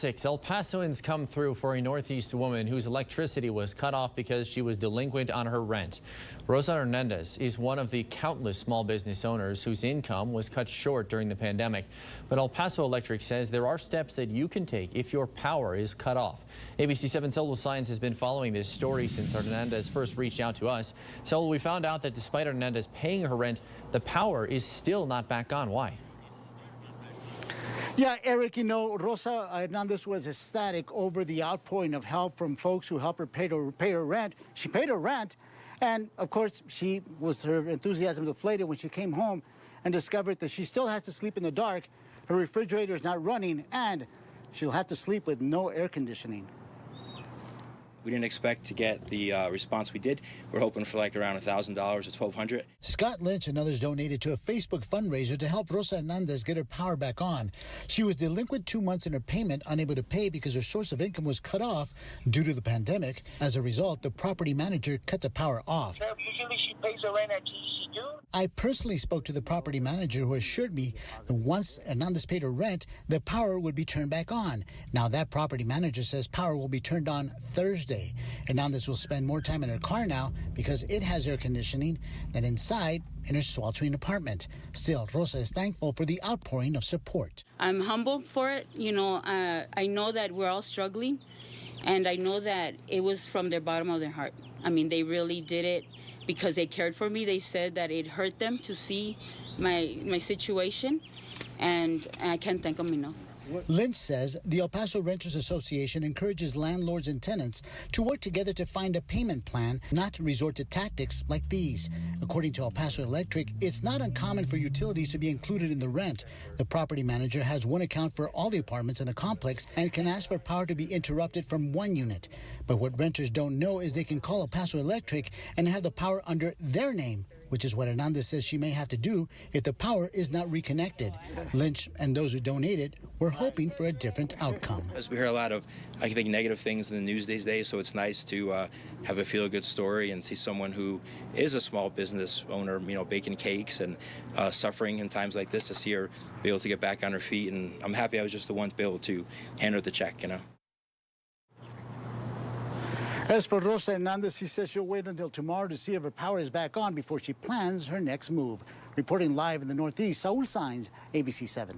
El Pasoans come through for a Northeast woman whose electricity was cut off because she was delinquent on her rent. Rosa Hernandez is one of the countless small business owners whose income was cut short during the pandemic. But El Paso Electric says there are steps that you can take if your power is cut off. ABC 7 Solo Science has been following this story since Hernandez first reached out to us. So we found out that despite Hernandez paying her rent, the power is still not back on. Why? Yeah, Eric, you know, Rosa Hernandez was ecstatic over the outpouring of help from folks who helped her pay her rent. She paid her rent, and of course, her enthusiasm deflated when she came home and discovered that she still has to sleep in the dark. Her refrigerator is not running, and she'll have to sleep with no air conditioning. We didn't expect to get the response we did. We're hoping for like around $1,000 or $1,200. Scott Lynch and others donated to a Facebook fundraiser to help Rosa Hernandez get her power back on. She was delinquent 2 months in her payment, unable to pay because her source of income was cut off due to the pandemic. As a result, the property manager cut the power off. Usually she pays her rent at GCU. I personally spoke to the property manager who assured me that once Hernandez paid her rent, the power would be turned back on. Now that property manager says power will be turned on Thursday. Hernandez will spend more time in her car now because it has air conditioning than inside in her sweltering apartment. Still, Rosa is thankful for the outpouring of support. I'm humble for it. You know, I know that we're all struggling, and I know that it was from their bottom of their heart. I mean, they really did it because they cared for me. They said that it hurt them to see my situation, and I can't thank them enough. Lynch says the El Paso Renters Association encourages landlords and tenants to work together to find a payment plan, not to resort to tactics like these. According to El Paso Electric, it's not uncommon for utilities to be included in the rent. The property manager has one account for all the apartments in the complex and can ask for power to be interrupted from one unit. But what renters don't know is they can call El Paso Electric and have the power under their name, which is what Hernandez says she may have to do if the power is not reconnected. Lynch and those who donated were hoping for a different outcome. As we hear a lot of, I think, negative things in the news these days, so it's nice to have a feel-good story and see someone who is a small business owner, you know, baking cakes and suffering in times like this, to see her be able to get back on her feet. And I'm happy I was just the one to be able to hand her the check, you know. As for Rosa Hernandez, she says she'll wait until tomorrow to see if her power is back on before she plans her next move. Reporting live in the Northeast, Saul Sainz, ABC 7.